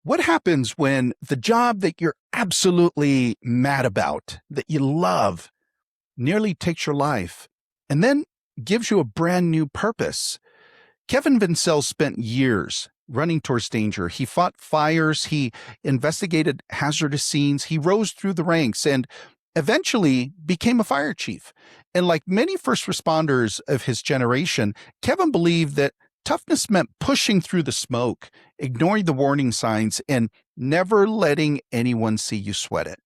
What happens when the job that you're absolutely mad about, that you love, nearly takes your life and then gives you a brand new purpose? Kevin Vincel spent years running towards danger. He fought fires. He investigated hazardous scenes. He rose through the ranks and eventually became a fire chief. And like many first responders of his generation, Kevin believed that toughness meant pushing through the smoke, ignoring the warning signs, and never letting anyone see you sweat it.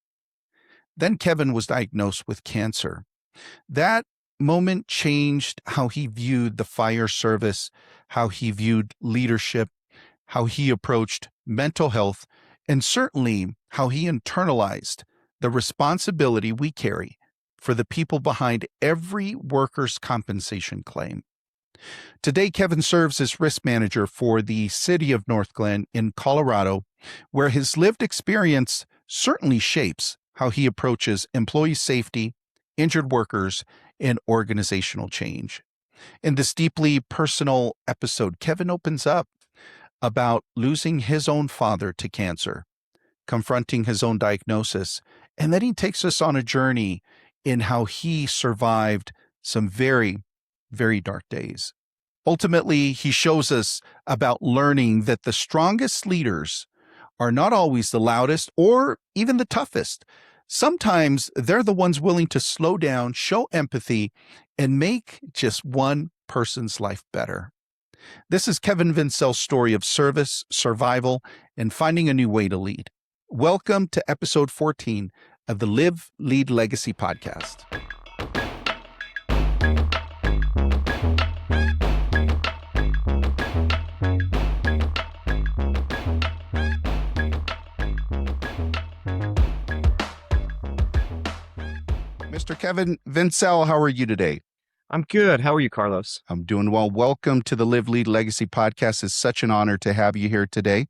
Then Kevin was diagnosed with cancer. That moment changed how he viewed the fire service, how he viewed leadership, how he approached mental health, and certainly how he internalized the responsibility we carry for the people behind every workers' compensation claim. Today, Kevin serves as risk manager for the City of Northglenn in Colorado, where his lived experience certainly shapes how he approaches employee safety, injured workers, and organizational change. In this deeply personal episode, Kevin opens up about losing his own father to cancer, confronting his own diagnosis, and then he takes us on a journey in how he survived some very, very dark days. Ultimately, he shows us about learning that the strongest leaders are not always the loudest or even the toughest. Sometimes they're the ones willing to slow down, show empathy, and make just one person's life better. This is Kevin Vincel's story of service, survival, and finding a new way to lead. Welcome to episode 14 of the Live, Lead, Legacy Podcast. Mr. Kevin Vincel, how are you today? I'm good. How are you, Carlos? I'm doing well. Welcome to the Live, Lead, Legacy Podcast. It's such an honor to have you here today.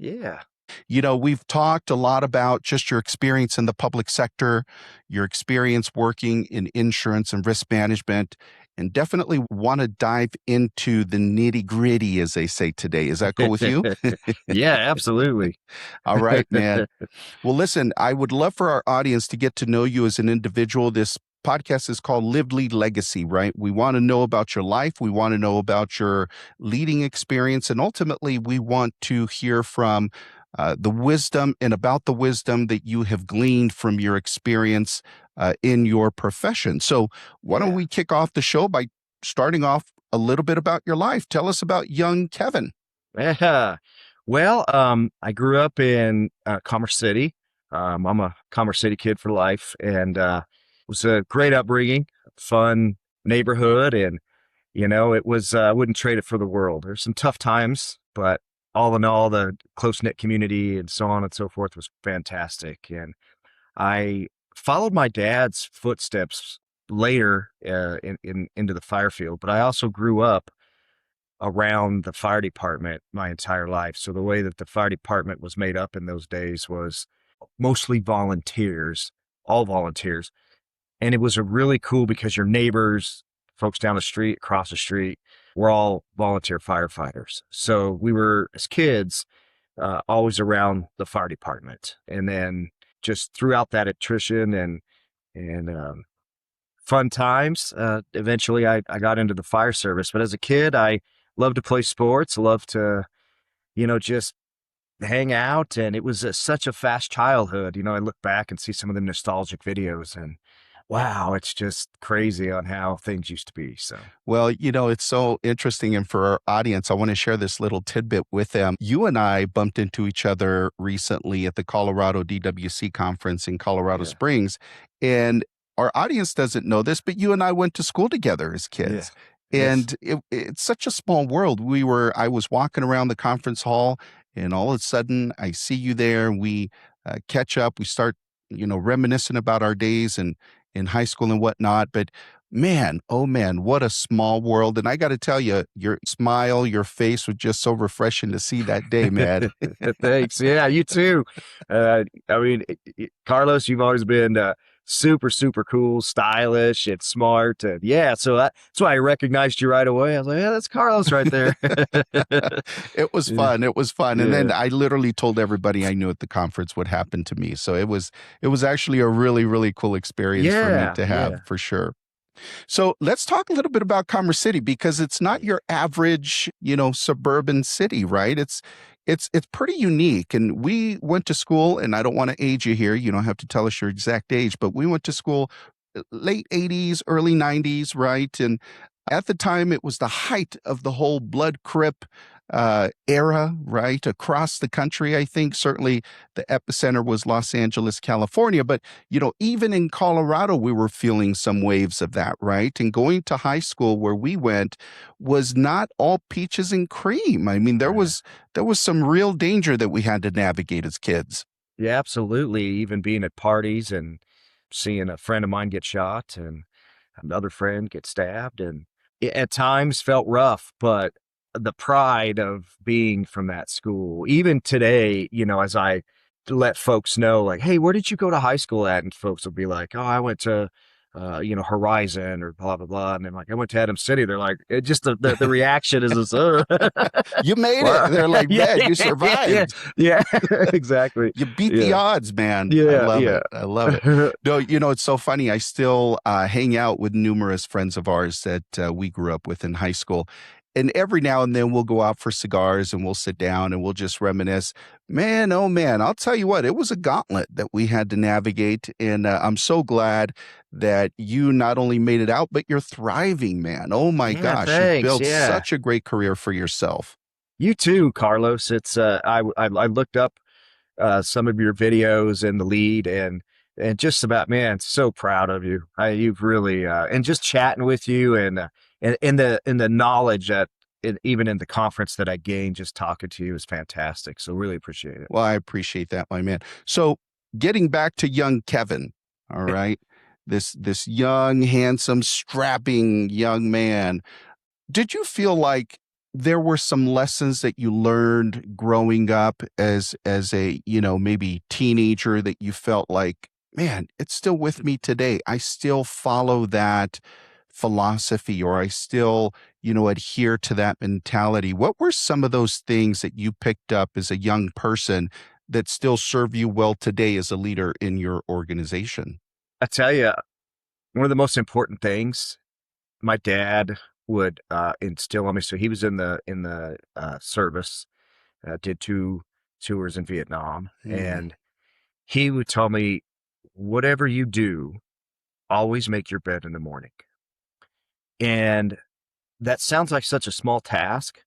Yeah. You know, we've talked a lot about just your experience in the public sector, your experience working in insurance and risk management, and definitely want to dive into the nitty-gritty, as they say today. Is that cool with you? Yeah, absolutely. All right, man. Well, listen, I would love for our audience to get to know you as an individual. This podcast is called Live, Lead, Legacy, right? We want to know about your life. We want to know about your leading experience. And ultimately, we want to hear from the wisdom and about the wisdom that you have gleaned from your experience in your profession. So why don't we kick off the show by starting off a little bit about your life? Tell us about young Kevin. Yeah. Well, I grew up in Commerce City. I'm a Commerce City kid for life, and it was a great upbringing, fun neighborhood, and it was I wouldn't trade it for the world. There's some tough times, but all in all, the close-knit community and so on and so forth was fantastic. And I followed my dad's footsteps later into the fire field, but I also grew up around the fire department my entire life. So the way that the fire department was made up in those days was mostly volunteers, all volunteers. And it was a really cool because your neighbors, folks down the street, across the street, we're all volunteer firefighters. So we were, as kids, always around the fire department. And then just throughout that attrition and fun times, eventually I got into the fire service. But as a kid, I loved to play sports, loved to, just hang out. And it was such a fast childhood. I look back and see some of the nostalgic videos and wow, it's just crazy on how things used to be. So, well, it's so interesting. And for our audience, I want to share this little tidbit with them. You and I bumped into each other recently at the Colorado DWC conference in Colorado Springs. And our audience doesn't know this, but you and I went to school together as kids. Yeah. And it's such a small world. I was walking around the conference hall, and all of a sudden I see you there. We catch up. We start, reminiscing about our days and in high school and whatnot. But man, oh man, what a small world. And I got to tell you, your smile, your face was just so refreshing to see that day, man. Thanks. Yeah, you too. Carlos, you've always been super, super cool, stylish, and smart. And yeah, so that's why I recognized you right away. I was like, yeah, that's Carlos right there. It was Yeah. fun. It was fun. And then Yeah. I literally told everybody I knew at the conference what happened to me. So it was actually a really, really cool experience for me Yeah. to have Yeah. for sure. So let's talk a little bit about Commerce City because it's not your average, suburban city, right? It's pretty unique. And we went to school, and I don't want to age you here. You don't have to tell us your exact age, but we went to school late 80s, early 90s, right? And at the time, it was the height of the whole blood crip era, right? Across the country, I think certainly the epicenter was Los Angeles, California, but even in Colorado, we were feeling some waves of that, right? And going to high school where we went was not all peaches and cream. I mean, there was some real danger that we had to navigate as kids. Yeah, absolutely. Even being at parties and seeing a friend of mine get shot and another friend get stabbed, and it at times felt rough, but the pride of being from that school, even today, as I let folks know, like, hey, where did you go to high school at? And folks will be like, oh, I went to, Horizon or blah, blah, blah. And I'm like, I went to Adam City. They're like, it just, the reaction is this, You made it. well, They're like, yeah, man, yeah, you yeah, yeah, survived. yeah, exactly. You beat the Yeah, odds, man. I yeah, love yeah. it. I love it. No, it's so funny. I still hang out with numerous friends of ours that we grew up with in high school. And every now and then we'll go out for cigars and we'll sit down and we'll just reminisce. Man, oh man, I'll tell you what, it was a gauntlet that we had to navigate. And I'm so glad that you not only made it out, but you're thriving, man. Oh my Yeah, gosh, you've thanks. built Yeah. such a great career for yourself. You too, Carlos. It's I looked up some of your videos and the lead and just about, man, so proud of you. You've really and just chatting with you and in the knowledge that even in the conference that I gained just talking to you is fantastic. So really appreciate it. Well, I appreciate that, my man. So getting back to young Kevin, all right, this young, handsome, strapping young man. Did you feel like there were some lessons that you learned growing up as a, maybe teenager that you felt like, man, it's still with me today. I still follow that philosophy or I still, adhere to that mentality. What were some of those things that you picked up as a young person that still serve you well today as a leader in your organization? I tell you, one of the most important things my dad would instill on me. So he was in the service, did 2 tours in Vietnam, Mm. and he would tell me, whatever you do, always make your bed in the morning. And that sounds like such a small task,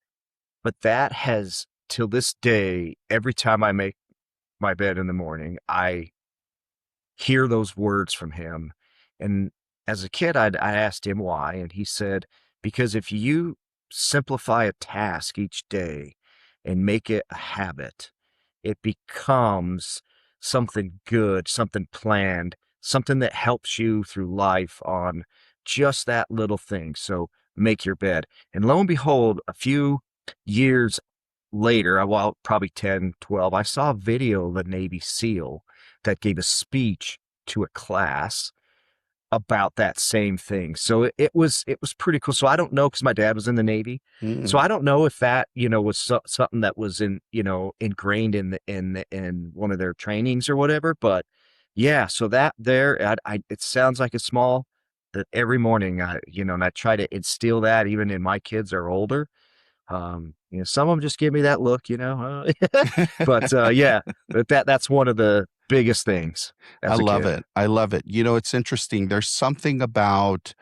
but that has, till this day, every time I make my bed in the morning, I hear those words from him. And as a kid, I asked him why, and he said, because if you simplify a task each day and make it a habit, it becomes something good, something planned, something that helps you through life on just that little thing. So make your bed. And lo and behold, a few years later, well, probably 10, 12, I saw a video of a Navy SEAL that gave a speech to a class about that same thing. So it was pretty cool. So I don't know, because my dad was in the Navy. So Mm. I don't know if that, was something that was ingrained in one of their trainings or whatever. But yeah, so that there, it sounds like a small that every morning and I try to instill that even in my kids are older. Some of them just give me that look, but yeah, but that's one of the biggest things I as a love kid. it. I love it. It's interesting. There's something about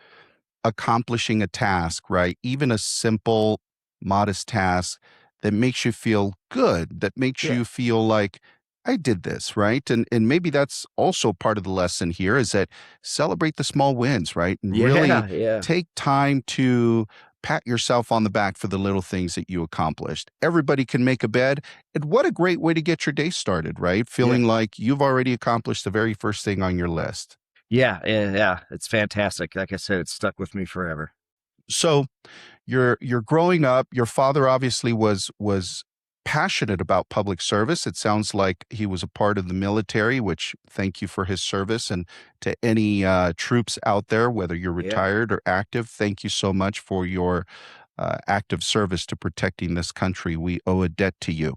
accomplishing a task, right? Even a simple, modest task that makes you feel good, that makes Yeah. you feel like I did this, right? And maybe that's also part of the lesson here is that celebrate the small wins, right? And really Yeah, yeah, take time to pat yourself on the back for the little things that you accomplished. Everybody can make a bed. And what a great way to get your day started, right? yeah, Feeling like you've already accomplished the very first thing on your list. yeah, yeah, yeah. It's fantastic. Like I said, it's stuck with me forever. So you're growing up. Your father obviously was passionate about public service. It sounds like he was a part of the military, which thank you for his service. And to any troops out there, whether you're Yeah. retired or active, thank you so much for your active service to protecting this country. We owe a debt to you.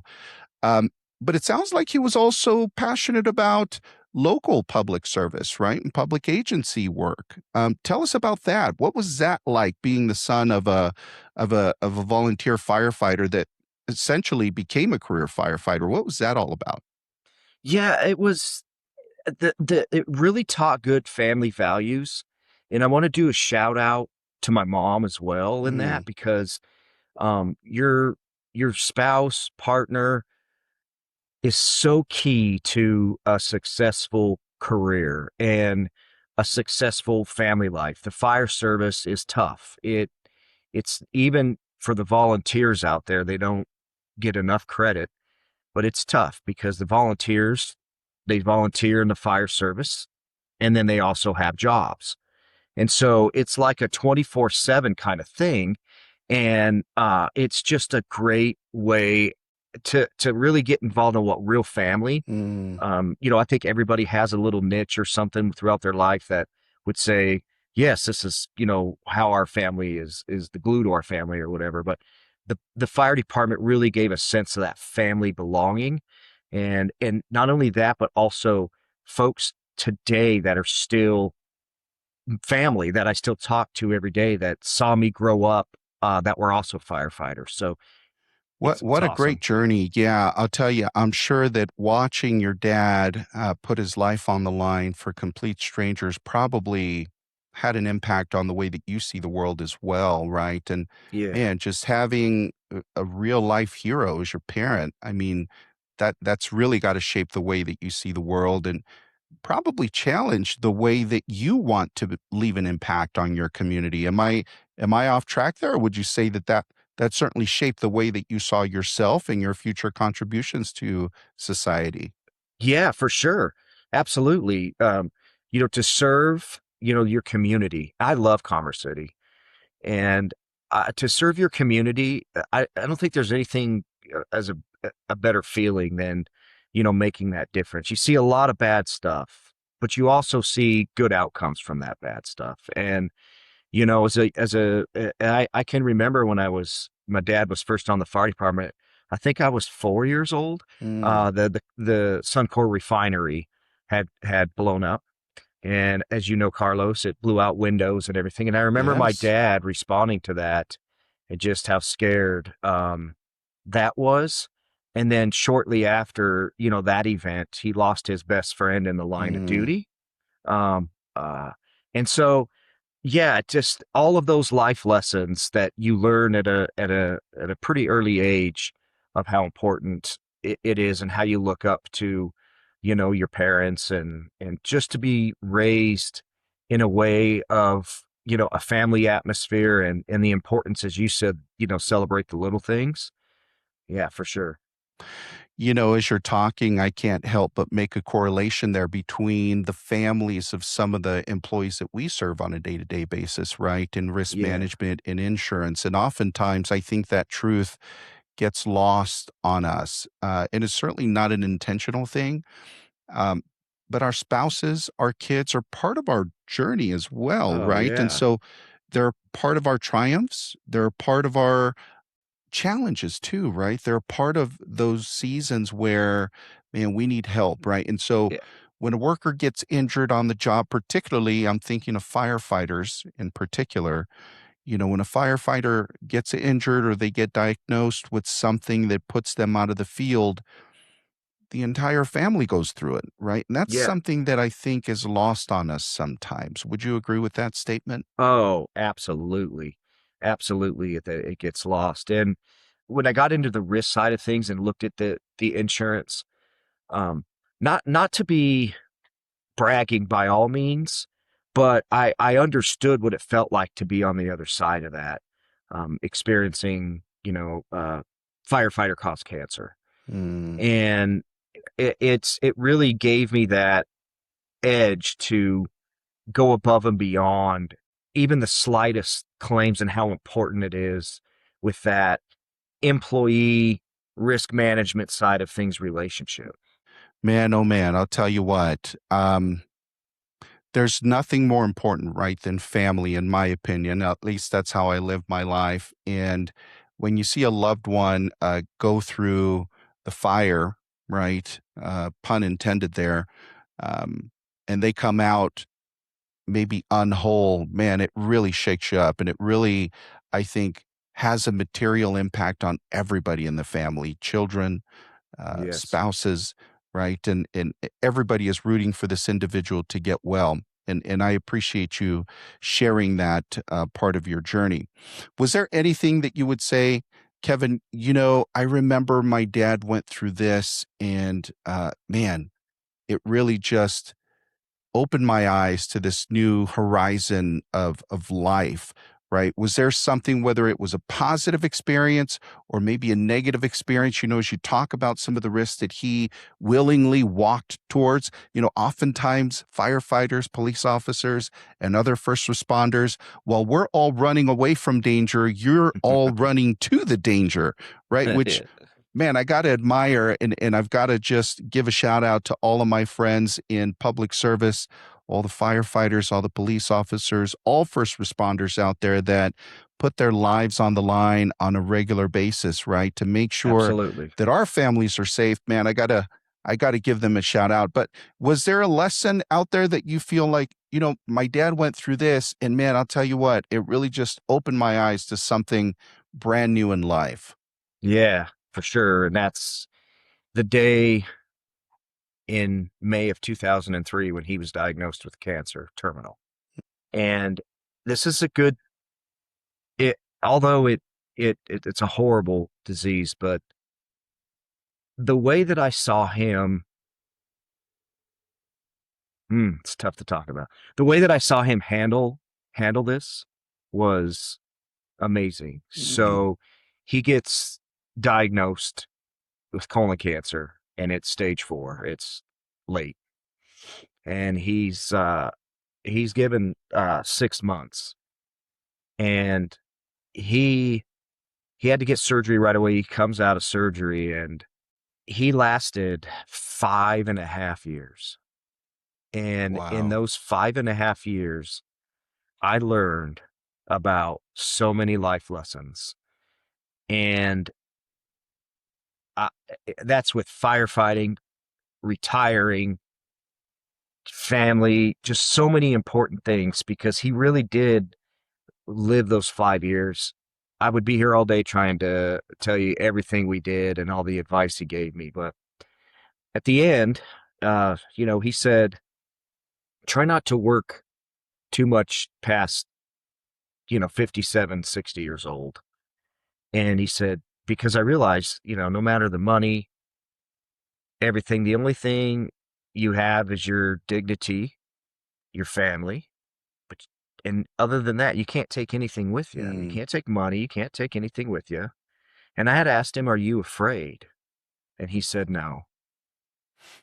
Um, but it sounds like he was also passionate about local public service, right? And public agency work. Tell us about that. What was that like being the son of a volunteer firefighter that essentially became a career firefighter? What was that all about? Yeah, it was it really taught good family values. And I want to do a shout out to my mom as well in Mm, that, because your spouse, partner is so key to a successful career and a successful family life. The fire service is tough. It's even for the volunteers out there, they don't get enough credit, but it's tough because they volunteer in the fire service, and then they also have jobs. And so it's like a 24/7 kind of thing. And it's just a great way to really get involved in what real family. mm. I think everybody has a little niche or something throughout their life that would say, yes, this is, how our family is the glue to our family or whatever. But the fire department really gave a sense of that family belonging. And not only that, but also folks today that are still family that I still talk to every day that saw me grow up, that were also firefighters. So it's What a great awesome. journey. Yeah, I'll tell you, I'm sure that watching your dad put his life on the line for complete strangers probably had an impact on the way that you see the world as well, right? And Yeah. man, just having a real life hero as your parent, I mean, that's really got to shape the way that you see the world and probably challenge the way that you want to leave an impact on your community. Am I off track there, or would you say that certainly shaped the way that you saw yourself and your future contributions to society? Yeah, for sure. Absolutely. To serve, your community. I love Commerce City. And to serve your community, I don't think there's anything as a better feeling than, making that difference. You see a lot of bad stuff, but you also see good outcomes from that bad stuff. And, I can remember when my dad was first on the fire department. I think I was 4 years old. Mm, The Suncor refinery had blown up. And as you know, Carlos, it blew out windows and everything. And I remember my yes. dad responding to that and just how scared that was. And then shortly after, that event, he lost his best friend in the line of Mm. duty. Um, uh, and so, yeah, just all of those life lessons that you learn at a pretty early age of how important it is and how you look up to, your parents, and just to be raised in a way of, a family atmosphere, and the importance, as you said, celebrate the little things. Yeah, for sure. As you're talking, I can't help but make a correlation there between the families of some of the employees that we serve on a day-to-day basis, right? In risk Yeah. management and insurance. And oftentimes I think that truth gets lost on us. And it's certainly not an intentional thing. Um, but our spouses, our kids are part of our journey as well, Oh, right? And yeah. so they're part of our triumphs. They're part of our challenges too, right? They're part of those seasons where, man, we need help, right? And so Yeah. when a worker gets injured on the job, particularly, I'm thinking of firefighters in particular, when a firefighter gets injured or they get diagnosed with something that puts them out of the field, the entire family goes through it, right? And that's Yeah. something that I think is lost on us sometimes. Would you agree with that statement? Oh, absolutely. Absolutely. It gets lost. And when I got into the risk side of things and looked at the insurance, um, not to be bragging by all means, but I understood what it felt like to be on the other side of that, experiencing, firefighter caused cancer. Mm, And it really gave me that edge to go above and beyond even the slightest claims, and how important it is with that employee risk management side of things relationship. Man, oh man, I'll tell you what. There's nothing more important, right, than family, in my opinion. At least that's how I live my life. And when you see a loved one go through the fire, right, pun intended there, um, and they come out maybe unwhole, man, it really shakes you up. And it really, I think, has a material impact on everybody in the family, children, Yes, spouses, right? And everybody is rooting for this individual to get well. And I appreciate you sharing that part of your journey. Was there anything that you would say, Kevin? I remember my dad went through this, and man, it really just opened my eyes to this new horizon of life, right? Was there something, whether it was a positive experience or maybe a negative experience, as you talk about some of the risks that he willingly walked towards? Oftentimes firefighters, police officers, and other first responders, while we're all running away from danger, you're all running to the danger, right? Which, man, I got to admire, and I've got to just give a shout out to all of my friends in public service, all the firefighters, all the police officers, all first responders out there that put their lives on the line on a regular basis, right? To make sure absolutely. that our families are safe. Man, I got to give them a shout out. But was there a lesson out there that you feel like, my dad went through this, and man, I'll tell you what, it really just opened my eyes to something brand new in life? Yeah, for sure. And that's the day in May of 2003 when he was diagnosed with cancer, terminal. And this is a good it although it's a horrible disease, but the way that I saw him, it's tough to talk about. The way that I saw him handle this was amazing. Mm, So he gets diagnosed with colon cancer, and it's stage 4. It's late. And he's given 6 months, and he he had to get surgery right away. He comes out of surgery, and he lasted 5.5 years. And in wow. those 5.5 years, I learned about so many life lessons. And I, that's with firefighting, retiring, family, just so many important things, because he really did live those 5 years. I would be here all day trying to tell you everything we did and all the advice he gave me. But at the end, he said, try not to work too much past, 57, 60 years old. And he said, because I realized, no matter the money, everything, the only thing you have is your dignity, your family. But, and other than that, you can't take anything with you. You Mm, can't take money. You can't take anything with you. And I had asked him, are you afraid? And he said, no,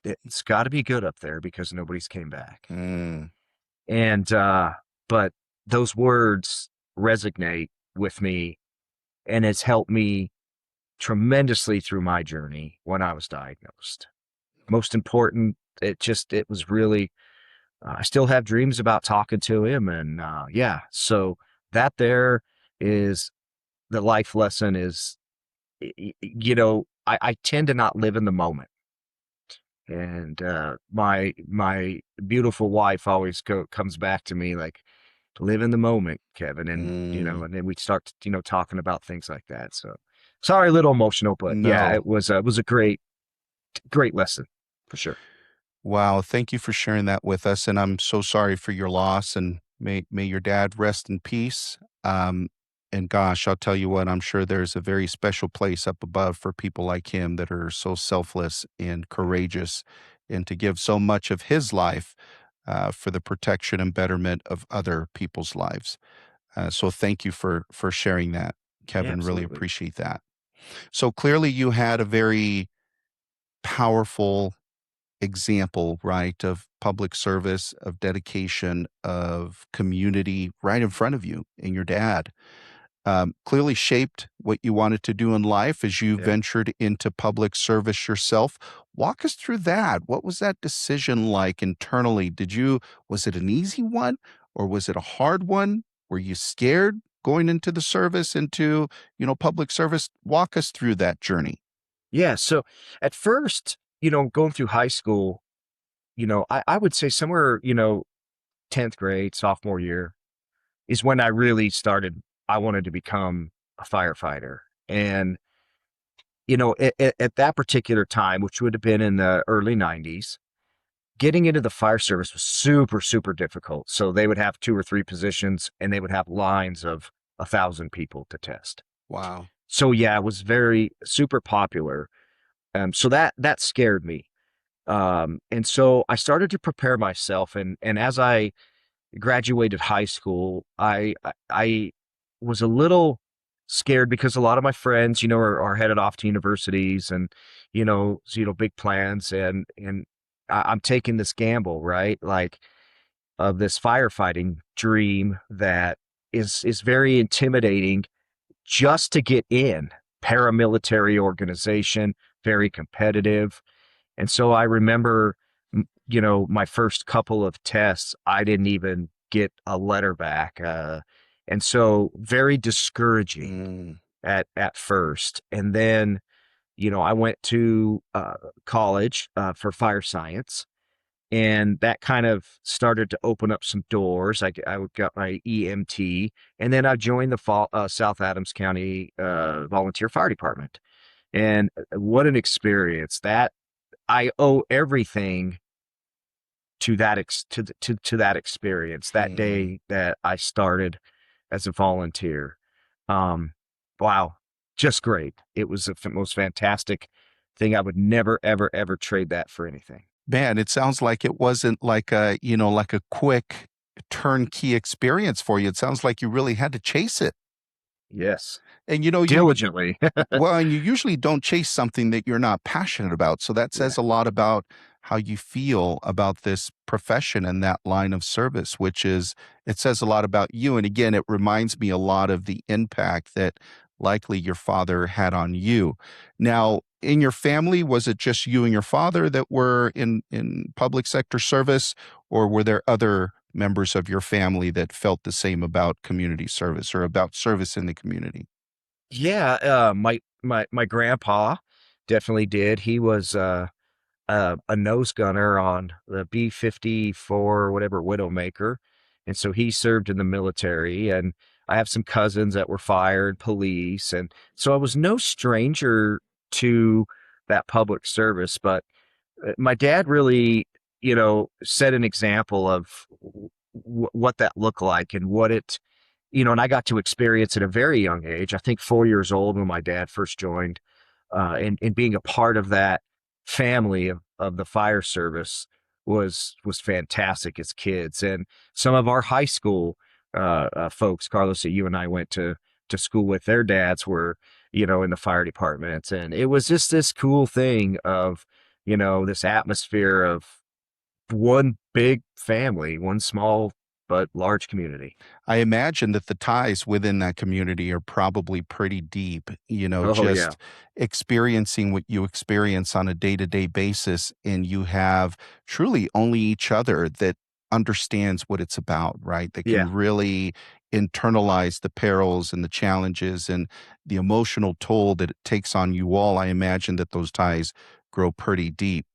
it's got to be good up there because nobody's came back. mm, And, but those words resonate with me, and it's helped me tremendously through my journey when I was diagnosed. Most important, it was really, I still have dreams about talking to him. And, yeah, so that there is the life lesson is, I tend to not live in the moment. And my beautiful wife always comes back to me like, live in the moment, Kevin. And, mm. and then we start, talking about things like that. So sorry, a little emotional, but yeah, No. it was a great lesson for sure. Wow. Thank you for sharing that with us. And I'm so sorry for your loss, and may your dad rest in peace. And gosh, I'll tell you what, I'm sure there's a very special place up above for people like him that are so selfless and courageous, and to give so much of his life for the protection and betterment of other people's lives. So thank you for sharing that, Yeah, Kevin. Really absolutely. appreciate that. So clearly you had a very powerful example, right, of public service, of dedication, of community right in front of you, and your dad. clearly shaped what you wanted to do in life as you Yeah. ventured into public service yourself. Walk us through that. What was that decision like internally? Was it an easy one or was it a hard one? Were you scared going into the service, into, public service? Walk us through that journey. Yeah. So at first, going through high school, I would say somewhere, 10th grade, sophomore year is when I really started. I wanted to become a firefighter. And, at that particular time, which would have been in the early 90s, getting into the fire service was super, super difficult. So they would have 2 or 3 positions and they would have lines of 1,000 people to test. Wow. So yeah, it was very super popular. So that scared me. And so I started to prepare myself. And as I graduated high school, I was a little scared because a lot of my friends, are headed off to universities and, big plans. And I'm taking this gamble, right? Like of this firefighting dream that is very intimidating just to get in. Paramilitary organization, very competitive. And so I remember, my first couple of tests, I didn't even get a letter back. And so very discouraging Mm. at first. And then, I went to college for fire science. And that kind of started to open up some doors. I got my EMT, and then I joined the South Adams County Volunteer Fire Department. And what an experience! That I owe everything to to that experience, that Mm. day that I started as a volunteer. Um, wow, just great. It was the most fantastic thing. I would never, ever, ever trade that for anything. Man, it sounds like it wasn't like a quick turnkey experience for you. It sounds like you really had to chase it. Yes, And diligently. well, and you usually don't chase something that you're not passionate about. So that Yeah, says a lot about how you feel about this profession and that line of service, it says a lot about you. And again, it reminds me a lot of the impact that likely your father had on you. Now, in your family, was it just you and your father that were in public sector service, or were there other members of your family that felt the same about community service or about service in the community? yeah. My grandpa definitely did. He was a nose gunner on the B-54, whatever, Widowmaker. And so he served in the military. And I have some cousins that were fired, police. And so I was no stranger to that public service. But my dad really, set an example of what that looked like and what it, and I got to experience at a very young age. I think 4 years old when my dad first joined, and being a part of that family of the fire service was fantastic as kids. And some of our high school folks, Carlos, that you and I went to school with, their dads were, in the fire department. And it was just this cool thing of, this atmosphere of one big family, one small but large community. I imagine that the ties within that community are probably pretty deep, Oh yeah. just experiencing what you experience on a day-to-day basis, and you have truly only each other that understands what it's about, right? That Yeah. can really internalize the perils and the challenges and the emotional toll that it takes on you all. I imagine that those ties grow pretty deep.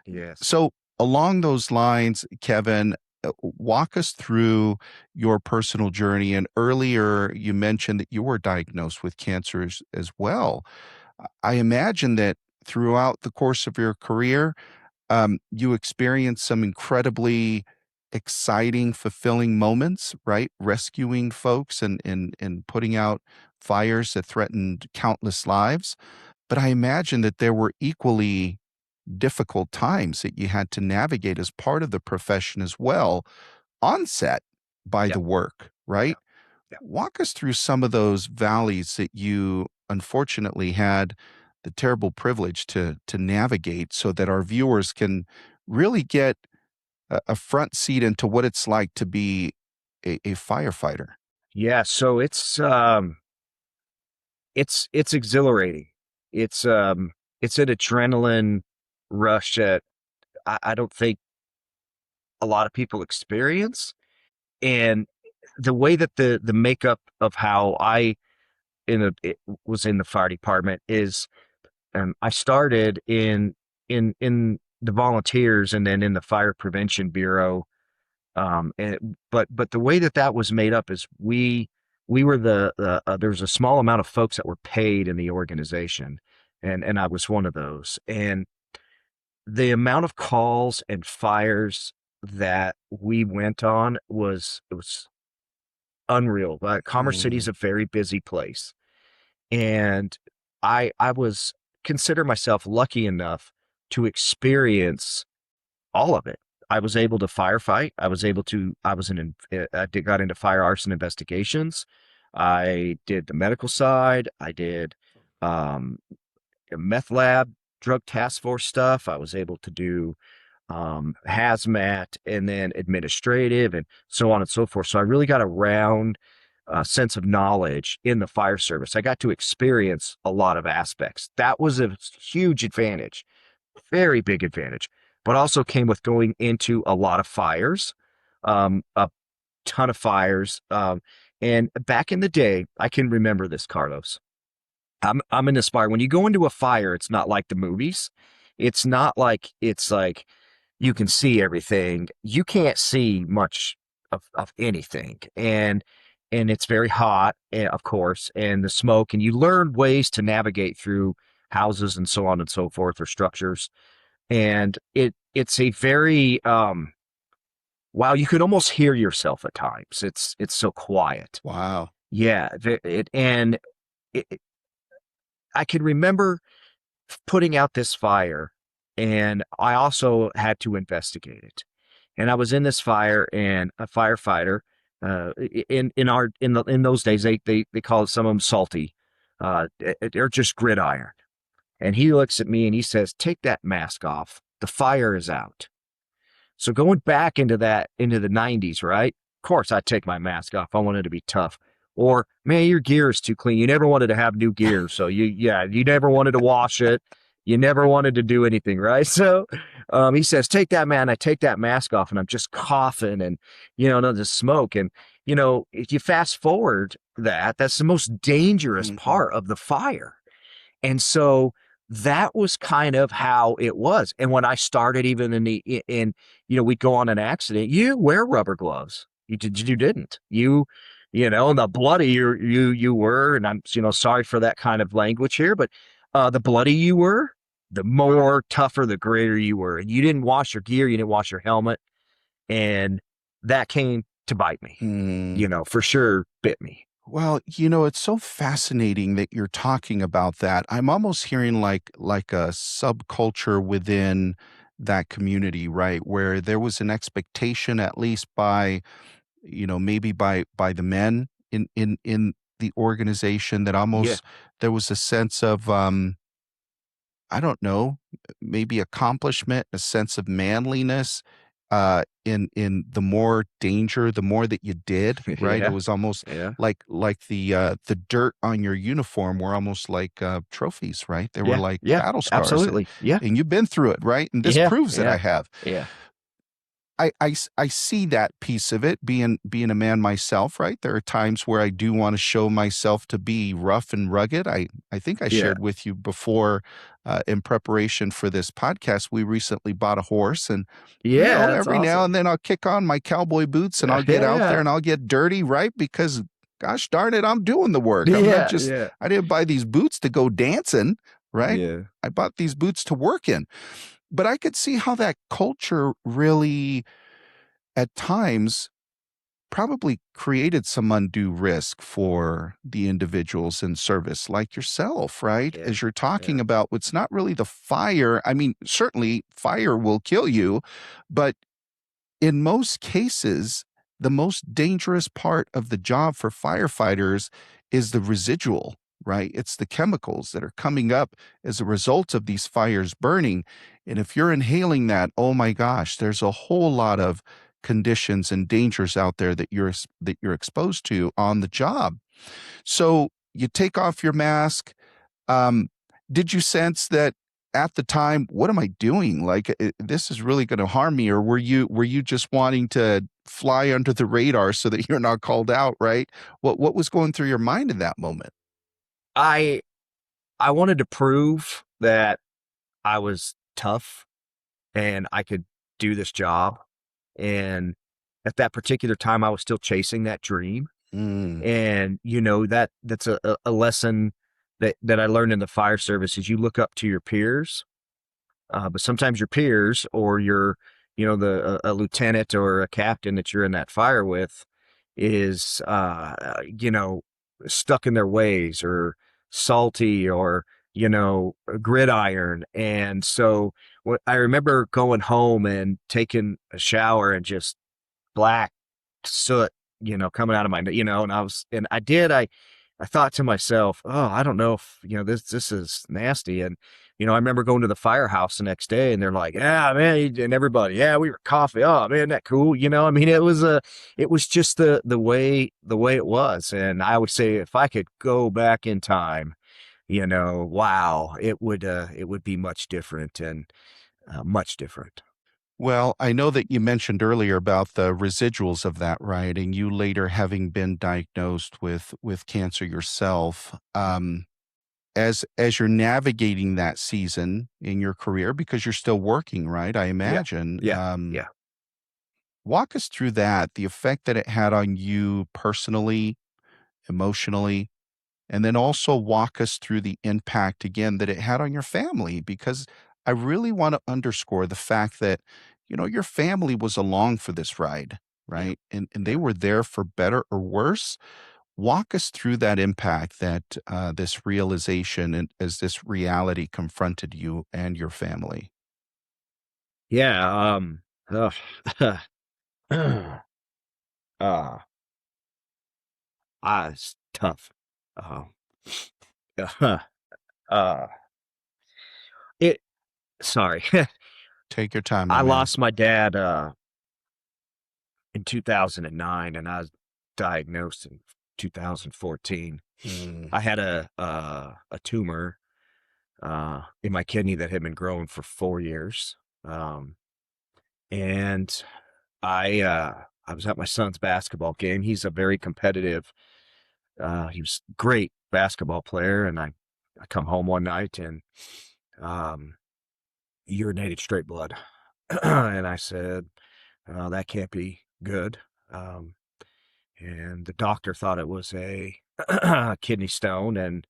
Yes. So, along those lines, Kevin, walk us through your personal journey. And earlier, you mentioned that you were diagnosed with cancer as well. I imagine that throughout the course of your career, you experienced some incredibly exciting, fulfilling moments, right? Rescuing folks and putting out fires that threatened countless lives. But I imagine that there were equally difficult times that you had to navigate as part of the profession as well, onset by Yeah. the work, Yeah. right? Yeah. Walk us through some of those valleys that you unfortunately had the terrible privilege to navigate so that our viewers can really get a front seat into what it's like to be a firefighter. Yeah, so it's it's exhilarating. It's an adrenaline rush that I don't think a lot of people experience. And the way that the makeup of how was in the fire department is, I started in the volunteers and then in the fire prevention bureau. But the way that was made up is we were there was a small amount of folks that were paid in the organization, and I was one of those. And the amount of calls and fires that we went on was unreal. Commerce City is a very busy place, and I was consider myself lucky enough to experience all of it. I was able to firefight. Got into fire arson investigations. I did the medical side. I did meth lab, drug task force stuff. I was able to do hazmat, and then administrative, and so on and so forth. So I really got a round sense of knowledge in the fire service. I got to experience a lot of aspects. That was a huge advantage, very big advantage, but also came with going into a lot of fires, a ton of fires. And back in the day, I can remember this, Carlos. I'm in this fire. When you go into a fire, it's not like the movies. It's not like you can see everything. You can't see much of anything. And it's very hot, of course, and the smoke, and you learn ways to navigate through houses and so on and so forth, or structures. And it's a very wow, you could almost hear yourself at times. It's so quiet. Wow. Yeah, I can remember putting out this fire, and I also had to investigate it. And I was in this fire, and a firefighter, in those days they call it, some of them salty, they're just gridiron. And he looks at me and he says, "Take that mask off. The fire is out." So going back into the 90s, right? Of course, I'd take my mask off. I wanted to be tough. Or, man, your gear is too clean. You never wanted to have new gear. So you never wanted to wash it. You never wanted to do anything, right? So he says, "Take that, man." I take that mask off, and I'm just coughing, and, the smoke. And, if you fast forward that's the most dangerous part of the fire. And so that was kind of how it was. And when I started, even we'd go on an accident, you wear rubber gloves. You didn't. And the bloody you were, and I'm, sorry for that kind of language here, but the bloody you were, the more tougher, the greater you were. And you didn't wash your gear, you didn't wash your helmet. And that came to bite me, for sure bit me. Well, it's so fascinating that you're talking about that. I'm almost hearing like a subculture within that community, right? Where there was an expectation, at least by, maybe by the men in the organization, that almost there was a sense of, I don't know, maybe accomplishment, a sense of manliness, in the more danger, the more that you did, right? Yeah. It was almost like the dirt on your uniform were almost like trophies, right? They were like battle scars. Absolutely. And you've been through it, right? And this proves that I have. Yeah. I see that piece of it, being a man myself, right? There are times where I do want to show myself to be rough and rugged. I think I shared with you before, in preparation for this podcast, we recently bought a horse, and every now and then I'll kick on my cowboy boots and I'll get out there and I'll get dirty, right? Because gosh darn it, I'm doing the work. I'm not just, I didn't buy these boots to go dancing, right? Yeah. I bought these boots to work in. But I could see how that culture really, at times, probably created some undue risk for the individuals in service, like yourself, right? As you're talking about, it's not really the fire. I mean, certainly fire will kill you, but in most cases, the most dangerous part of the job for firefighters is the residual, right? It's the chemicals that are coming up as a result of these fires burning. And if you're inhaling that, oh my gosh, there's a whole lot of conditions and dangers out there that you're exposed to on the job. So you take off your mask. Um, did you sense that at the time, what am I doing? Like, this is really going to harm me? Or were you just wanting to fly under the radar so that you're not called out, right? What was going through your mind in that moment? I I wanted to prove that I was tough and I could do this job. And at that particular time, I was still chasing that dream. Mm, And that's a lesson that I learned in the fire service is you look up to your peers, but sometimes your peers or a lieutenant or a captain that you're in that fire with is stuck in their ways or salty or gridiron. And so I remember going home and taking a shower and just black soot, coming out of my, and I thought to myself, oh, I don't know if, this is nasty. And, I remember going to the firehouse the next day and they're like, yeah, man. And everybody, yeah, we were coughing. Oh man, that cool. I mean, it was just the way it was. And I would say if I could go back in time, wow, it would be much different and much different. well, I know that you mentioned earlier about the residuals of that, right? And you later having been diagnosed with cancer yourself. As you're navigating that season in your career, because you're still working, right? I Yeah. imagine. Yeah. Yeah. Walk us through that, the effect that it had on you personally, emotionally, and then also walk us through the impact again that it had on your family, because I really want to underscore the fact that, your family was along for this ride, Yeah. right? And they Yeah. were there for better or worse. Walk us through that impact that this realization and as this reality confronted you and your family. Yeah. Ugh. uh, it's tough. Uh, uh, it, sorry. Take your time, my I man. lost my dad, in 2009 and I was diagnosed in 2014. Mm, I had a tumor, in my kidney that had been growing for 4 years. Um, and I was at my son's basketball game. He's a very competitive, he was a great basketball player. And I come home one night and, um, urinated straight blood. And I said, that can't be good. Um, and the doctor thought it was a kidney stone. And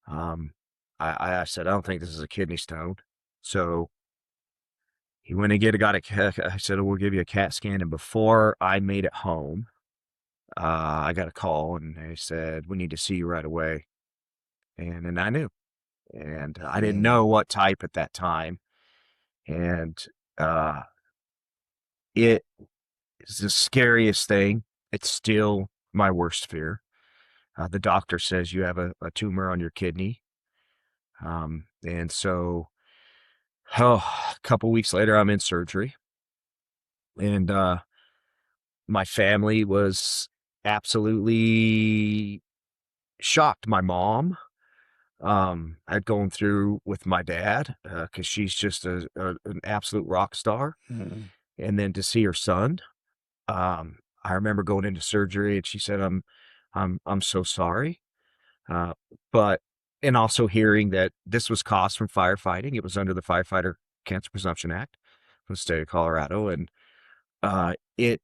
um, I said, I don't think this is a kidney stone. So he went and got I said, we'll give you a CAT scan. And before I made it home, I got a call and they said, we need to see you right away. And then I knew. And I didn't mm. know what type at that time. And uh, it is the scariest thing. It's still my worst fear. The doctor says you have a tumor on your kidney. And so, a couple weeks later, I'm in surgery. And my family was absolutely shocked. My mom, I'd gone through with my dad because she's just an absolute rock star. Mm. And then to see her son, I remember going into surgery and she said, I'm so sorry. Uh, but, and also hearing that this was caused from firefighting. It was under the Firefighter Cancer Presumption Act from the state of Colorado. And it,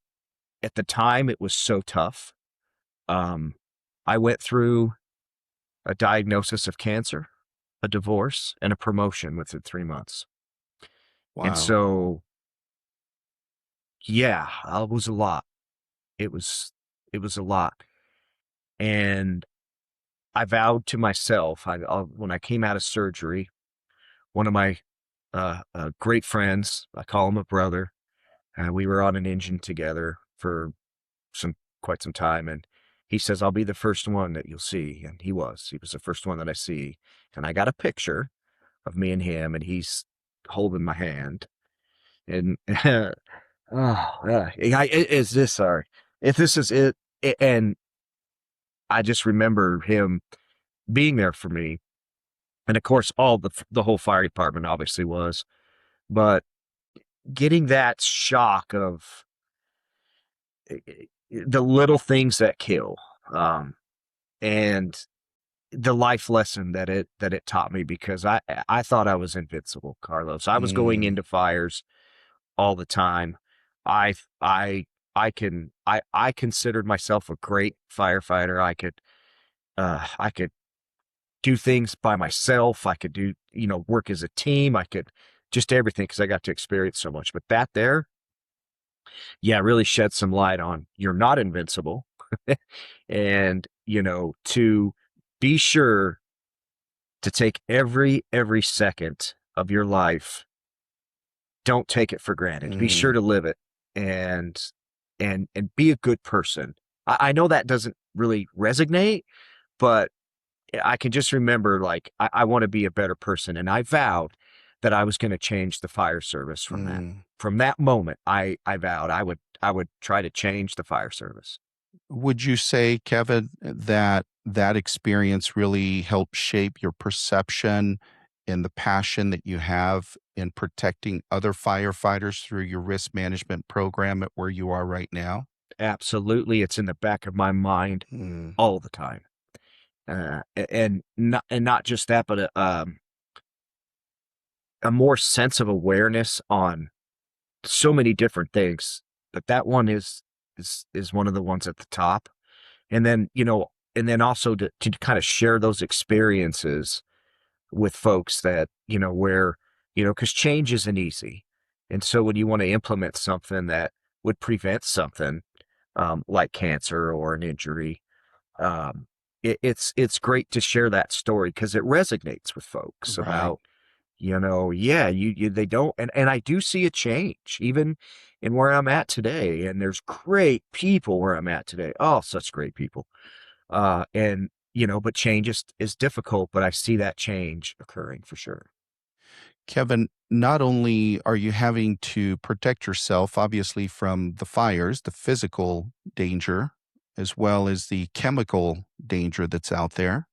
at the time, it was so tough. Um, I went through a diagnosis of cancer, a divorce, and a promotion within 3 months. And Wow. so, yeah, it was a lot. It was, it was a lot. And I vowed to myself, when I came out of surgery, one of my great friends, I call him a brother, we were on an engine together for quite some time, and he says, I'll be the first one that you'll see. And he was the first one that I see. And I got a picture of me and him, and he's holding my hand. And, is this, sorry, if this is it, and I just remember him being there for me. And of course, all the whole fire department obviously was, but getting that shock of the little things that kill, and the life lesson that it taught me, because I thought I was invincible, Carlos. I was going Mm, into fires all the time. I I I considered myself a great firefighter. I could do things by myself. I could do, work as a team. I could just everything, because I got to experience so much. But that there, yeah, really shed some light on you're not invincible. And, to be sure to take every second of your life. Don't take it for granted. Be sure mm. to live it, and be a good person. I know that doesn't really resonate, but I can just remember, like, I want to be a better person. And I vowed that I was going to change the fire service from that. Mm. From that moment, I vowed I would try to change the fire service. Would you say, Kevin, that that experience really helped shape your perception and the passion that you have in protecting other firefighters through your risk management program at where you are right now? Absolutely. It's in the back of my mind Mm, all the time. And not just that, but a more sense of awareness on so many different things. But that one is one of the ones at the top. And then, also to kind of share those experiences with folks that, where, because change isn't easy. And so when you want to implement something that would prevent something, like cancer or an injury, it's great to share that story, because it resonates with folks right. about, yeah, they don't, and I do see a change even in where I'm at today. And there's great people where I'm at today. Oh, such great people. And but change is difficult, but I see that change occurring for sure. Kevin, not only are you having to protect yourself, obviously, from the fires, the physical danger, as well as the chemical danger that's out there,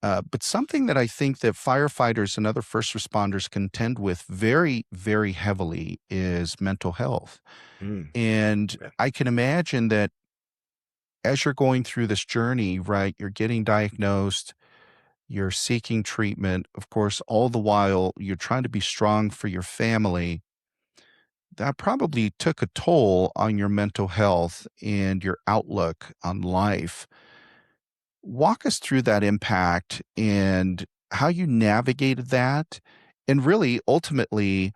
but something that I think that firefighters and other first responders contend with very, very heavily is mental health. Mm, And yeah. I can imagine that as you're going through this journey, right, you're getting diagnosed, you're seeking treatment. Of course, all the while you're trying to be strong for your family. That probably took a toll on your mental health and your outlook on life. Walk us through that impact and how you navigated that, and really ultimately,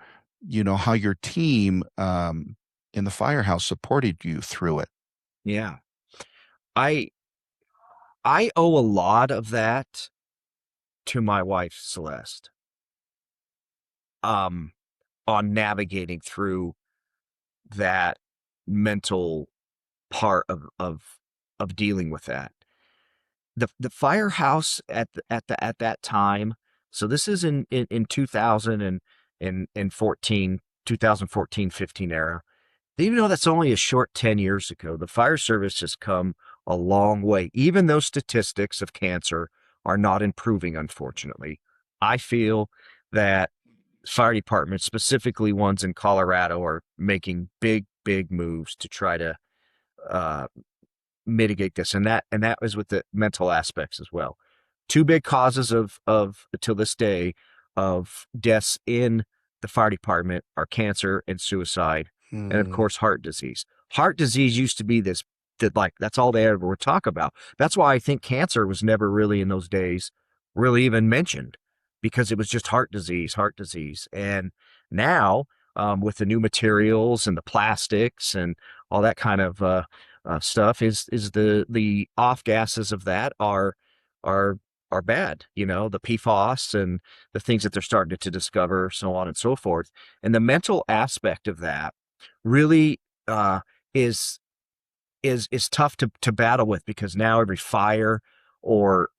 how your team in the firehouse supported you through it. Yeah. I I owe a lot of that to my wife, Celeste, um, on navigating through that mental part of dealing with that. The firehouse at that time. So this is in 2000 and 14, 2014, 15 era. Even though that's only a short 10 years ago, the fire service has come a long way. Even though statistics of cancer are not improving, unfortunately, I feel that fire departments, specifically ones in Colorado, are making big moves to try to uh, mitigate this. And that was with the mental aspects as well. Two big causes of till this day of deaths in the fire department are cancer and suicide, and of Hmm. course heart disease. Heart disease used to be this, that, like, that's all they ever would talk about. That's why I think cancer was never really in those days really even mentioned, because it was just heart disease. And now, with the new materials and the plastics and all that kind of stuff, is the off gases of that are are bad. The PFAS and the things that they're starting to discover, so on and so forth. And the mental aspect of that really is is tough to battle with, because now every fire or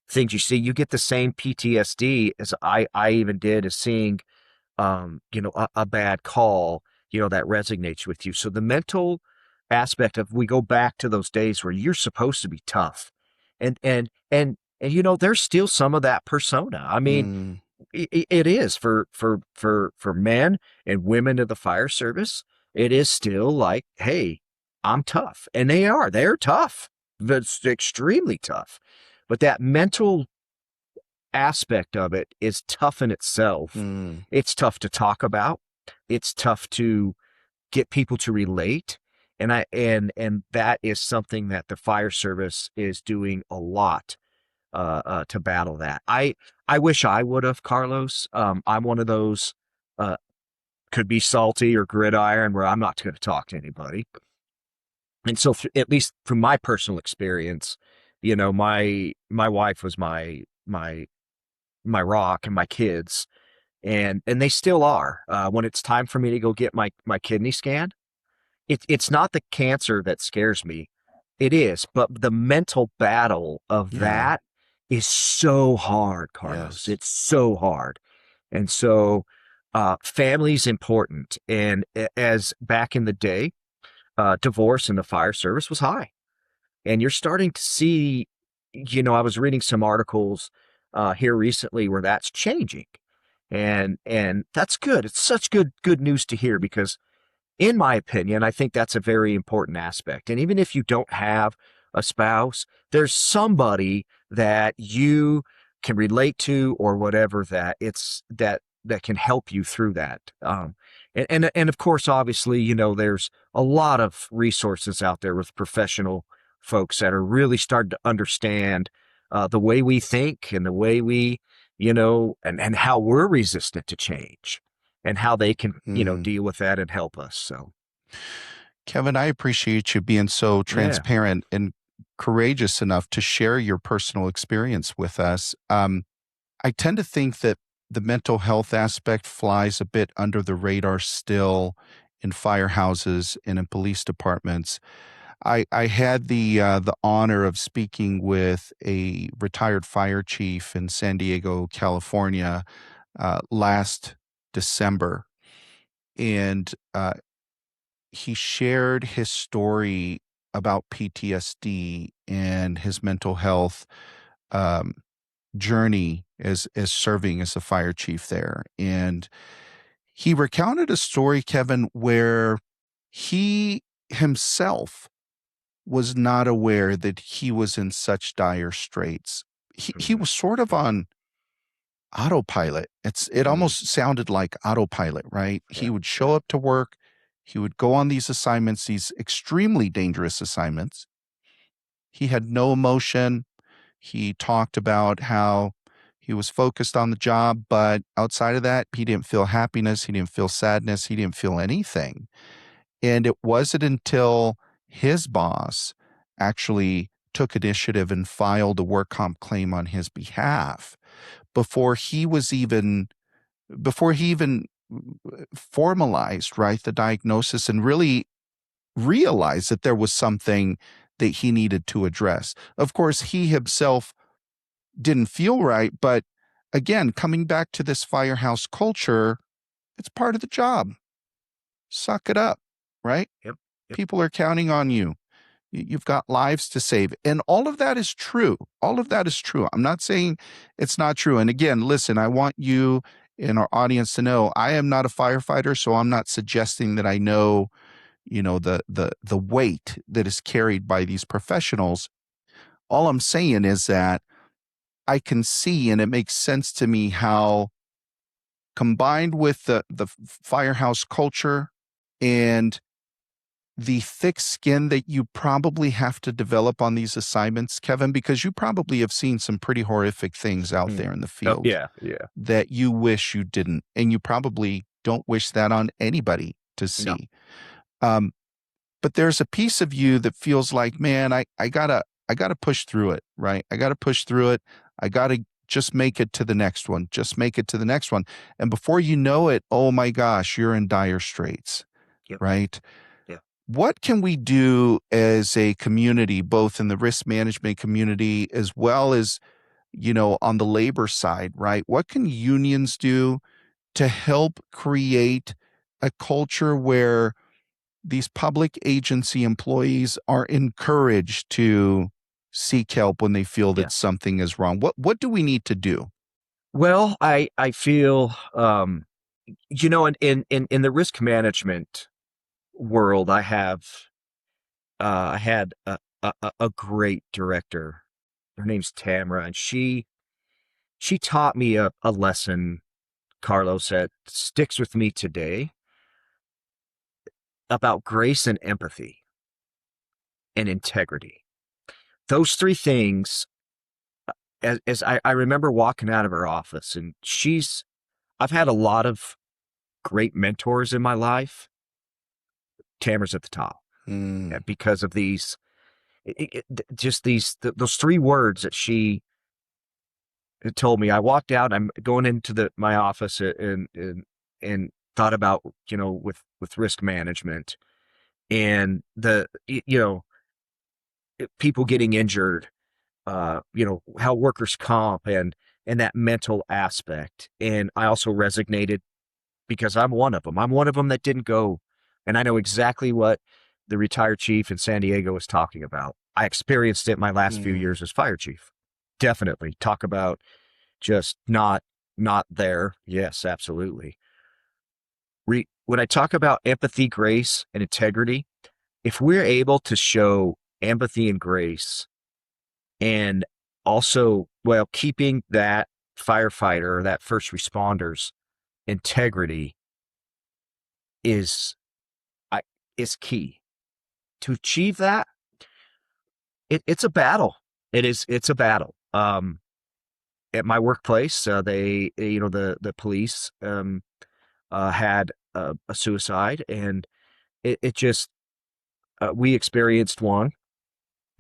things you see, you get the same PTSD as I even did, as seeing a bad call, that resonates with you. So the mental aspect of, we go back to those days where you're supposed to be tough, and And there's still some of that persona. I mean, Mm, it is for men and women of the fire service. It is still like, hey, I'm tough, and they're tough. That's extremely tough. But that mental aspect of it is tough in itself. mm, It's tough to talk about. It's tough to get people to relate. And that is something that the fire service is doing a lot to battle that. I wish I would have, Carlos. I'm one of those could be salty or gridiron where I'm not going to talk to anybody. And so, at least from my personal experience, my wife was my rock and my kids, and they still are. When it's time for me to go get my kidney scanned, it's not the cancer that scares me. It is, but the mental battle of yeah. that is so hard, Carlos. Yes. It's so hard. And so, family's important. And as back in the day, divorce in the fire service was high. And you're starting to see, I was reading some articles here recently where that's changing. And that's good. It's such good news to hear because in my opinion, I think that's a very important aspect. And even if you don't have a spouse, there's somebody that you can relate to or whatever that can help you through that. And of course, obviously, there's a lot of resources out there with professional folks that are really starting to understand the way we think and the way we, and how we're resistant to change and how they can, Mm. deal with that and help us. So, Kevin, I appreciate you being so yeah. transparent and courageous enough to share your personal experience with us. I tend to think that the mental health aspect flies a bit under the radar still in firehouses and in police departments. I had the honor of speaking with a retired fire chief in San Diego, California, last December, and he shared his story about PTSD and his mental health um, journey as serving as a fire chief there. And he recounted a story, Kevin, where he himself was not aware that he was in such dire straits. He Mhm. was sort of on autopilot. It Mhm. almost sounded like autopilot, right? Yeah. He would Yeah. show up to work, he would go on these assignments, these extremely dangerous assignments. He had no emotion. He talked about how he was focused on the job, but outside of that, he didn't feel happiness, he didn't feel sadness, he didn't feel anything. And it wasn't until his boss actually took initiative and filed a work comp claim on his behalf before he was even before he even formalized, right, the diagnosis and really realized that there was something that he needed to address. Of course, he himself didn't feel right, but again, coming back to this firehouse culture, it's part of the job. Suck it up, right? Yep. Yep. People are counting on you. You've got lives to save. And all of that is true. All of that is true. I'm not saying it's not true. And again, listen, I want you and our audience to know I am not a firefighter, so I'm not suggesting that I know, the weight that is carried by these professionals. All I'm saying is that I can see and it makes sense to me how combined with the firehouse culture and the thick skin that you probably have to develop on these assignments, Kevin, because you probably have seen some pretty horrific things out Mhm. there in the Oh, field yeah. Yeah. that you wish you didn't. And you probably don't wish that on anybody to No. see. Um, but there's a piece of you that feels like, man, I gotta push through it, right? I gotta push through it. I gotta just make it to the next one. Just make it to the next one. And before you know it, oh my gosh, you're in dire straits, Yep. right? Yeah. What can we do as a community, both in the risk management community as well as, on the labor side, right? What can unions do to help create a culture where, these public agency employees are encouraged to, seek help when they feel Yeah. that something is wrong? What do we need to do? Well, I feel, in the risk management world, I had a great director. Her name's Tamara, and she taught me a lesson, Carlos, that sticks with me today about grace and empathy and integrity. Those three things, as I remember walking out of her office, and I've had a lot of great mentors in my life. Tamara's at the top Mm, because of those three words that she told me. I walked out. I'm going into my office and thought about with risk management and people getting injured. How workers comp and that mental aspect. And I also resonated because I'm one of them. I'm one of them that didn't go, and I know exactly what the retired chief in San Diego was talking about. I experienced it my last few mm, years as fire chief. Definitely talk about just not there. Yes, absolutely. When I talk about empathy, grace, and integrity, if we're able to show empathy and grace, and also, well, keeping that firefighter or that first responder's integrity is is key. To achieve that, it's a battle. It's a battle. At my workplace, the police had a suicide, and it just we experienced one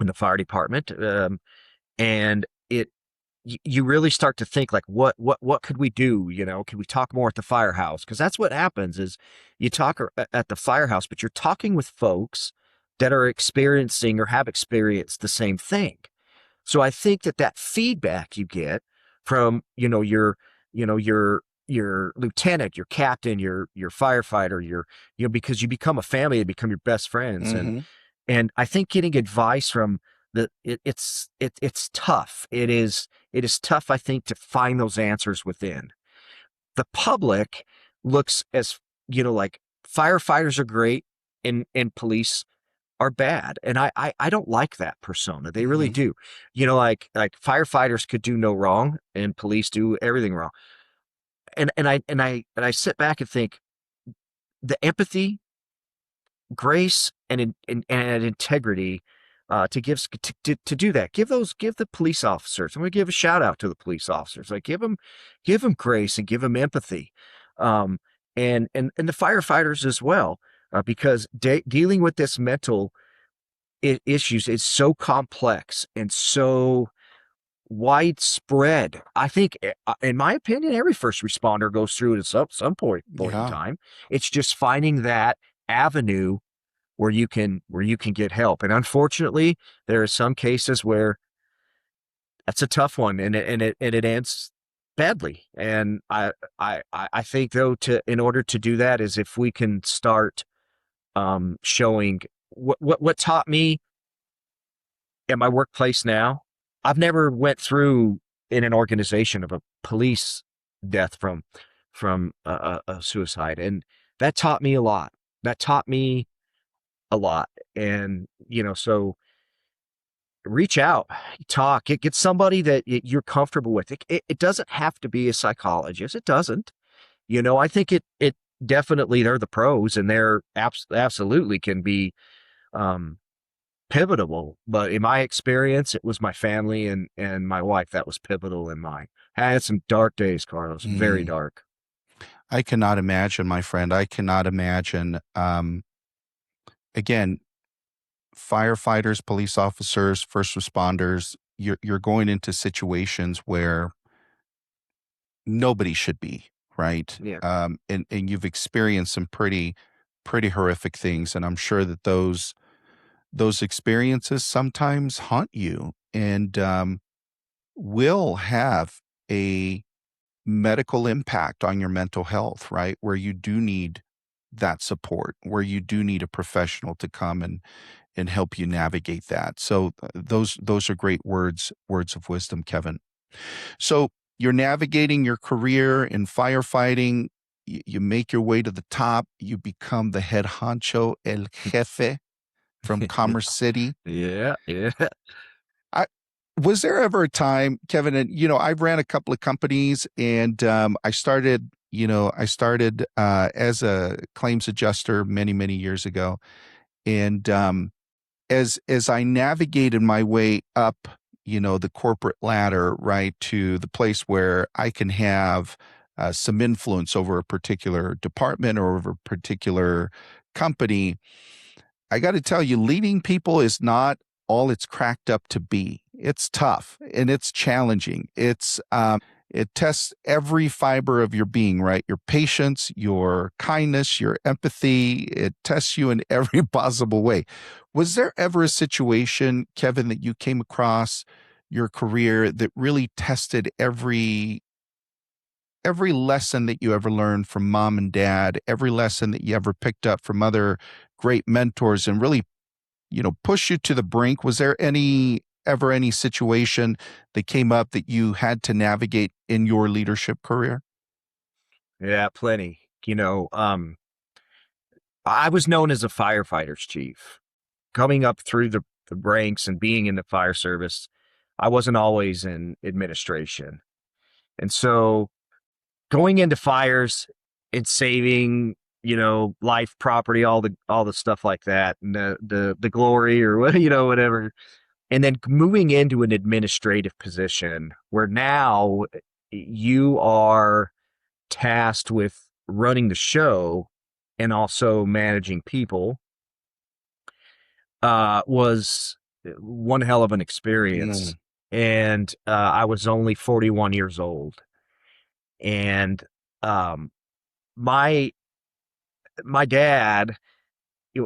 in the fire department, and you really start to think like, what could we do? Can we talk more at the firehouse? Because that's what happens is you talk at the firehouse, but you're talking with folks that are experiencing or have experienced the same thing. So I think that feedback you get from your lieutenant, your captain, your firefighter, because you become a family, you become your best friends, mm-hmm, and I think getting advice from it's tough. It is tough, I think, to find those answers within. The public looks as, like firefighters are great and police are bad. And I don't like that persona. They really mm-hmm. do. Like firefighters could do no wrong and police do everything wrong. And I sit back and think the empathy, grace, and integrity to do that. Give the police officers. I'm going to give a shout out to the police officers. Like give them grace and give them empathy, um, and the firefighters as well, because dealing with this mental issues is so complex and so widespread. I think, in my opinion, every first responder goes through it at some point in Yeah. time. It's just finding that avenue where you can get help. And unfortunately, there are some cases where that's a tough one, and it ends badly. And I think, though, in order to do that is if we can start showing what taught me at my workplace now. I've never went through in an organization of a police death from a suicide, and that taught me a lot. That taught me a lot. And so reach out, talk, get somebody that you're comfortable with. It doesn't have to be a psychologist. It doesn't. I think it definitely, they're the pros, and they're absolutely can be um, pivotal. But in my experience, it was my family and my wife that was pivotal in mine. I had some dark days, Carlos, very Mm. dark. I cannot imagine, my friend. I cannot imagine. Again, firefighters, police officers, first responders, you're going into situations where nobody should be, right? Yeah. And you've experienced some pretty horrific things, and I'm sure that those experiences sometimes haunt you and will have a medical impact on your mental health, right? Where you do need that support, where you do need a professional to come and help you navigate that. So those are great words of wisdom, Kevin. So you're navigating your career in firefighting. You make your way to the top. You become the head honcho, el jefe, from Commerce City. Yeah. Was there ever a time, Kevin, and I ran a couple of companies, and I started as a claims adjuster many years ago, and as I navigated my way up, the corporate ladder, right, to the place where I can have some influence over a particular department or over a particular company, I got to tell you, leading people is not all it's cracked up to be. It's tough and it's challenging. It tests every fiber of your being, right? Your patience, your kindness, your empathy. It tests you in every possible way. Was there ever a situation, Kevin, that you came across your career that really tested every lesson that you ever learned from mom and dad, every lesson that you ever picked up from other great mentors, and really, push you to the brink? Was there ever any situation that came up that you had to navigate in your leadership career? Yeah, plenty. I was known as a firefighter's chief. Coming up through the ranks and being in the fire service, I wasn't always in administration. And so going into fires and saving, life, property, all the stuff like that, and the glory or what, whatever. And then moving into an administrative position where now you are tasked with running the show and also managing people, was one hell of an experience. And I was only 41 years old. And my dad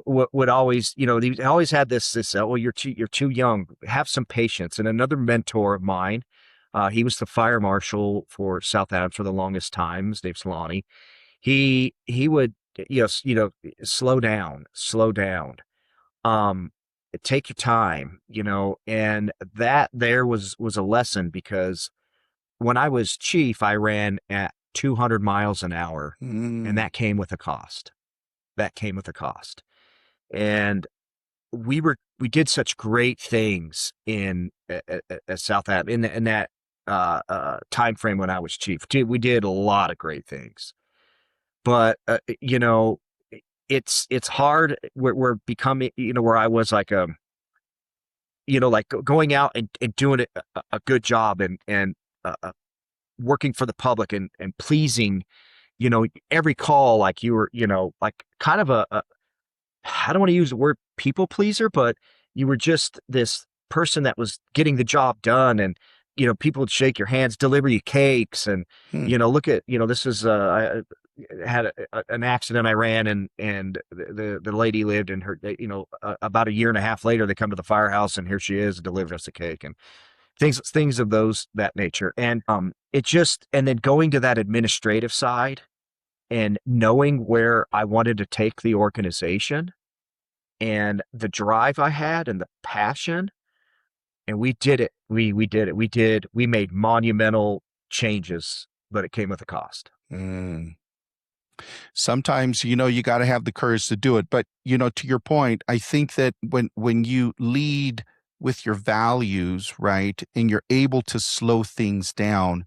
would always, he always had this, well, you're too young, have some patience. And another mentor of mine, he was the fire marshal for South Adams for the longest time. His name's Lonnie. He would, slow down, take your time, and that there was a lesson, because when I was chief, I ran at 200 miles an hour, and that came with a cost. And we did such great things in at South Adams in that time frame when I was chief. We did a lot of great things, but it's hard. We're becoming, where I was like like going out and doing a good job and working for the public and pleasing, every call, like you were, like kind of I don't want to use the word people pleaser, but you were just this person that was getting the job done, and people would shake your hands, deliver you cakes, and look at, this is I had an accident I ran, and the lady lived, and her, about a year and a half later, they come to the firehouse, and here she is, delivered us a cake, and things of that nature. And and then going to that administrative side and knowing where I wanted to take the organization and the drive I had and the passion, and we did it. We made monumental changes, but it came with a cost. Sometimes, you got to have the courage to do it. But, to your point, I think that when you lead with your values, right, and you're able to slow things down,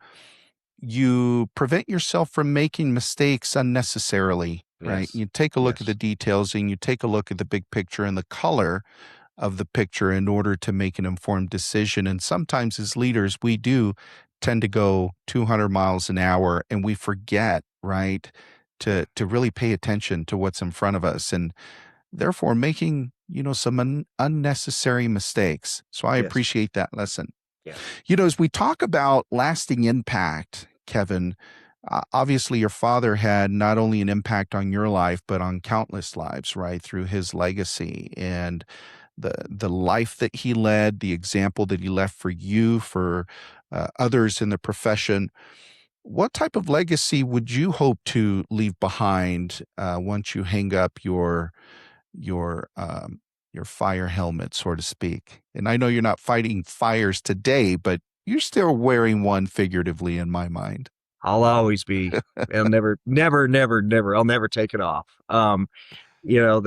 you prevent yourself from making mistakes unnecessarily, right? Yes. You take a look at the details, and you take a look at the big picture and the color of the picture in order to make an informed decision. And sometimes as leaders, we do tend to go 200 miles an hour, and we forget, right, to really pay attention to what's in front of us, and therefore making, some unnecessary mistakes. So I appreciate that lesson. Yeah. As we talk about lasting impact, Kevin, obviously your father had not only an impact on your life, but on countless lives, right, through his legacy and the life that he led, the example that he left for you, for others in the profession. What type of legacy would you hope to leave behind once you hang up your your fire helmet, so to speak. And I know you're not fighting fires today, but you're still wearing one figuratively in my mind. I'll always be. I'll never, never, never, never. I'll never take it off. You know,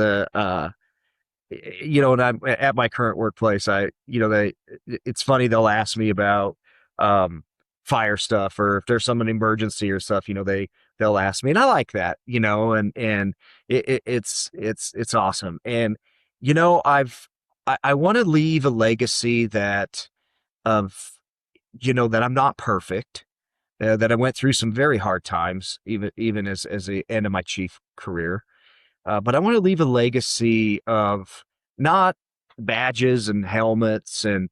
and I'm at my current workplace. It's funny. They'll ask me about fire stuff, or if there's some emergency or stuff. They'll ask me, and I like that. And it's awesome. And I want to leave a legacy that of that I'm not perfect. That I went through some very hard times, even as the end of my chief career. But I want to leave a legacy of not badges and helmets, and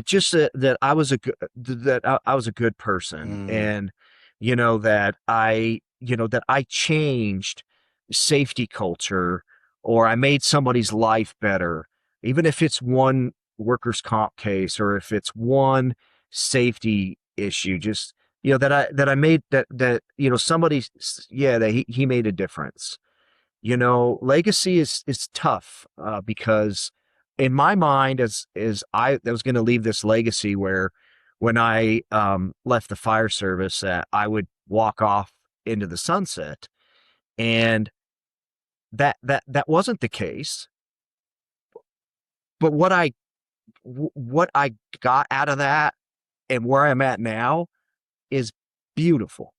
just that I was I was a good person, and that I changed safety culture, or I made somebody's life better, even if it's one workers' comp case, or if it's one safety issue. Just that I made that somebody, that he made a difference. Legacy is tough, because in my mind, as I was going to leave this legacy where when I left the fire service, I would walk off into the sunset, and that wasn't the case. But what I got out of that and where I'm at now is beautiful,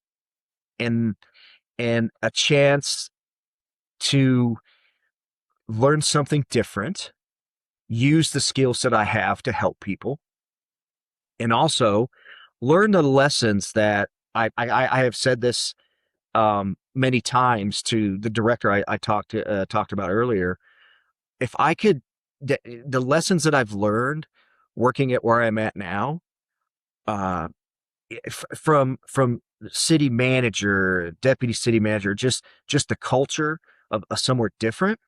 and a chance to learn something different, use the skills that I have to help people, and also learn the lessons that I have said this many times to the director I talked about earlier. If I could, the lessons that I've learned working at where I'm at now, from city manager, deputy city manager, just the culture of somewhere different.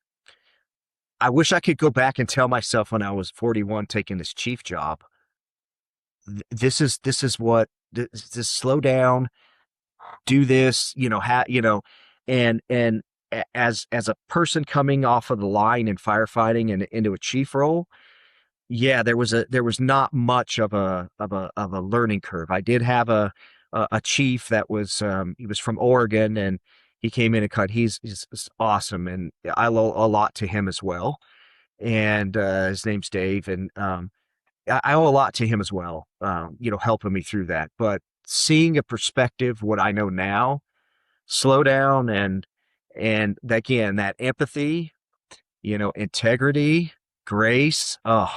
I wish I could go back and tell myself when I was 41 taking this chief job, this is what this slow down, do this, and as a person coming off of the line in firefighting and into a chief role, there was not much of a learning curve. I did have a chief that was he was from Oregon, and he came in and cut. He's awesome, and I owe a lot to him as well. And his name's Dave, and I owe a lot to him as well. Helping me through that. But seeing a perspective, what I know now, slow down, and again, that empathy, integrity, grace. Oh,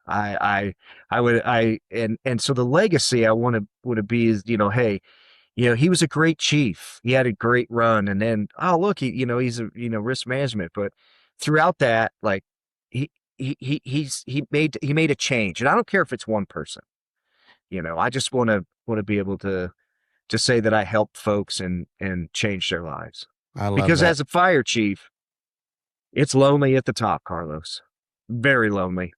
so the legacy I want to be is, hey, he was a great chief. He had a great run, and then, oh, look, he's a, risk management. But throughout that, like, he made a change, and I don't care if it's one person. I just want to be able to say that I helped folks and change their lives. I love because that. as a fire chief, it's lonely at the top, Carlos. Very lonely.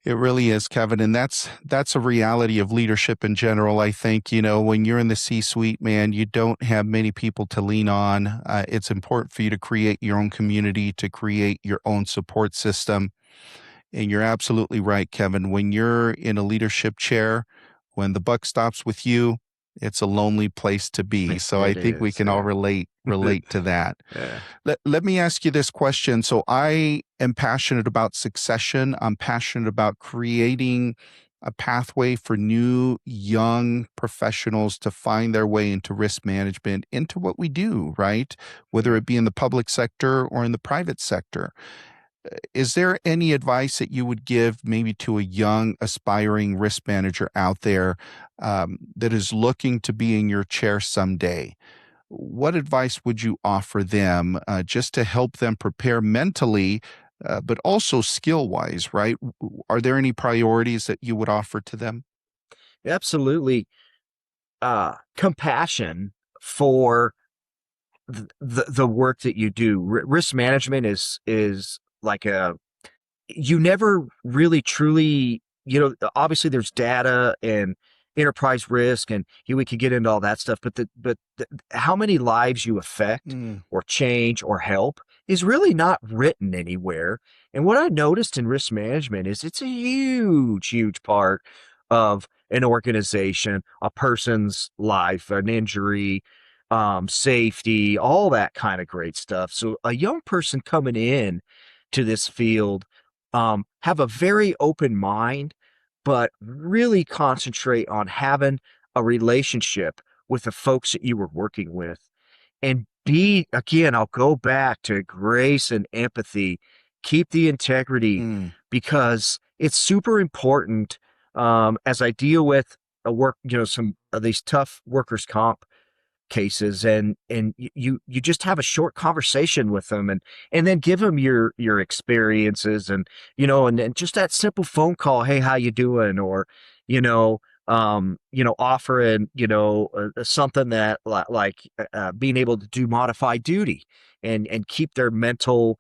It really is, Kevin. And that's a reality of leadership in general. I think, when you're in the C-suite, man, you don't have many people to lean on. It's important for you to create your own community, to create your own support system. And you're absolutely right, Kevin. When you're in a leadership chair, when the buck stops with you, it's a lonely place to be. So I think we can all relate to that. Yeah. Let me ask you this question. So I am passionate about succession. I'm passionate about creating a pathway for new young professionals to find their way into risk management, into what we do, right? Whether it be in the public sector or in the private sector. Is there any advice that you would give maybe to a young aspiring risk manager out there that is looking to be in your chair someday? What advice would you offer them just to help them prepare mentally, but also skill-wise, right? Are there any priorities that you would offer to them? Absolutely. Compassion for the work that you do. Risk management is like you never really truly, obviously there's data and enterprise risk, and we could get into all that stuff, but how many lives you affect or change or help, is really not written anywhere. And what I noticed in risk management is it's a huge, huge part of an organization, a person's life, an injury, safety, all that kind of great stuff. So a young person coming in to this field, have a very open mind, but really concentrate on having a relationship with the folks that you were working with. And be, again, I'll go back to grace and empathy. Keep the integrity, because it's super important, as I deal with some of these tough workers' comp cases, and you just have a short conversation with them, and then give them your experiences, and then just that simple phone call, hey, how you doing? Or offering something that being able to do modified duty, and keep their mental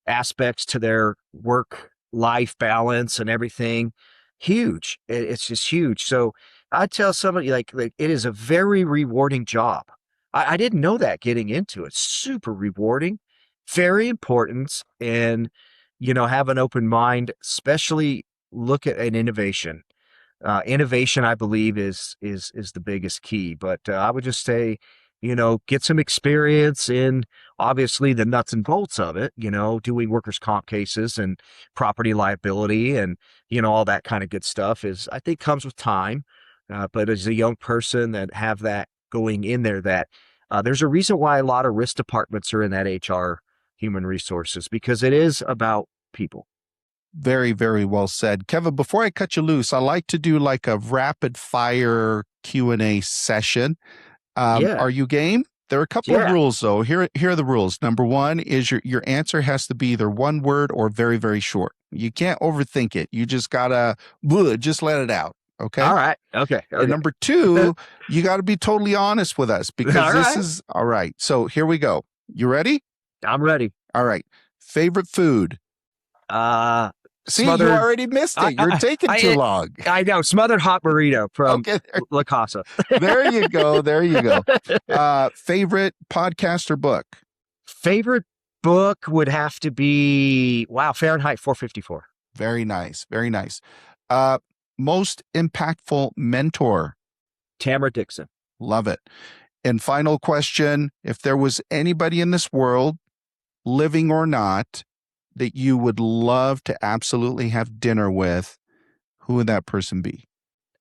aspects to their work life balance and everything huge. It's just huge. So I tell somebody, like it is a very rewarding job. I didn't know that getting into it. Super rewarding, very important, and have an open mind, especially look at an innovation. Innovation, I believe, is the biggest key. But I would just say, get some experience in obviously the nuts and bolts of it, doing workers' comp cases and property liability and, all that kind of good stuff I think comes with time. But as a young person that have that going in there, that there's a reason why a lot of risk departments are in that HR human resources, because it is about people. Very, very well said. Kevin, before I cut you loose, I like to do like a rapid fire Q&A session. Are you game? There are a couple of rules, though. Here are the rules. Number one is your answer has to be either one word or very, very short. You can't overthink it. You just gotta just let it out. Okay. All right. Okay. And number two, you got to be totally honest with us, because this is all right. So here we go. You ready? I'm ready. All right. Favorite food? See, smothered, you already missed it. You're taking too long. I know. Smothered hot burrito from La Casa. There you go. There you go. Favorite podcast or book? Favorite book would have to be, Fahrenheit 454. Very nice. Very nice. Most impactful mentor? Tamara Dixon. Love it. And final question, if there was anybody in this world, living or not, that you would love to absolutely have dinner with, who would that person be?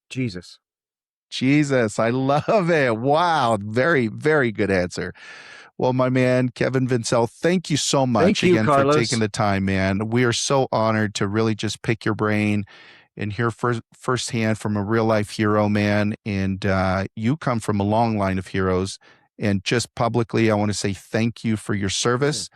Jesus. Jesus. I love it. Wow. Very, very good answer. Well, my man, Kevin Vincel, thank you so much again for taking the time, man. We are so honored to really just pick your brain and hear firsthand from a real life hero, man. And you come from a long line of heroes. And just publicly, I want to say thank you for your service.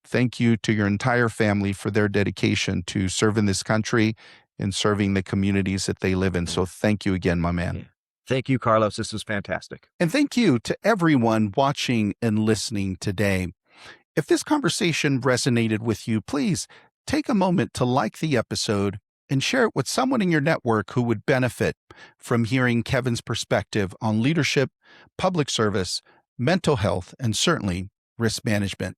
Thank you to your entire family for their dedication to serving this country and serving the communities that they live in. So thank you again, my man. Thank you, Carlos. This was fantastic. And thank you to everyone watching and listening today. If this conversation resonated with you, please take a moment to like the episode and share it with someone in your network who would benefit from hearing Kevin's perspective on leadership, public service, mental health, and certainly risk management.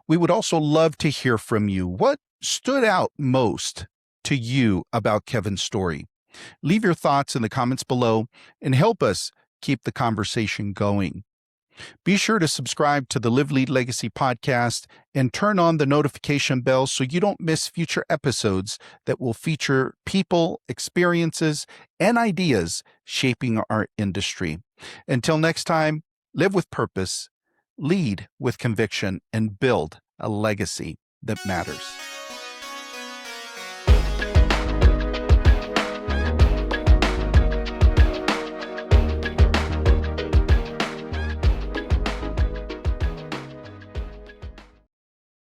We would also love to hear from you. What stood out most to you about Kevin's story? Leave your thoughts in the comments below and help us keep the conversation going. Be sure to subscribe to the Live Lead Legacy podcast and turn on the notification bell so you don't miss future episodes that will feature people, experiences, and ideas shaping our industry. Until next time, live with purpose, lead with conviction, and build a legacy that matters.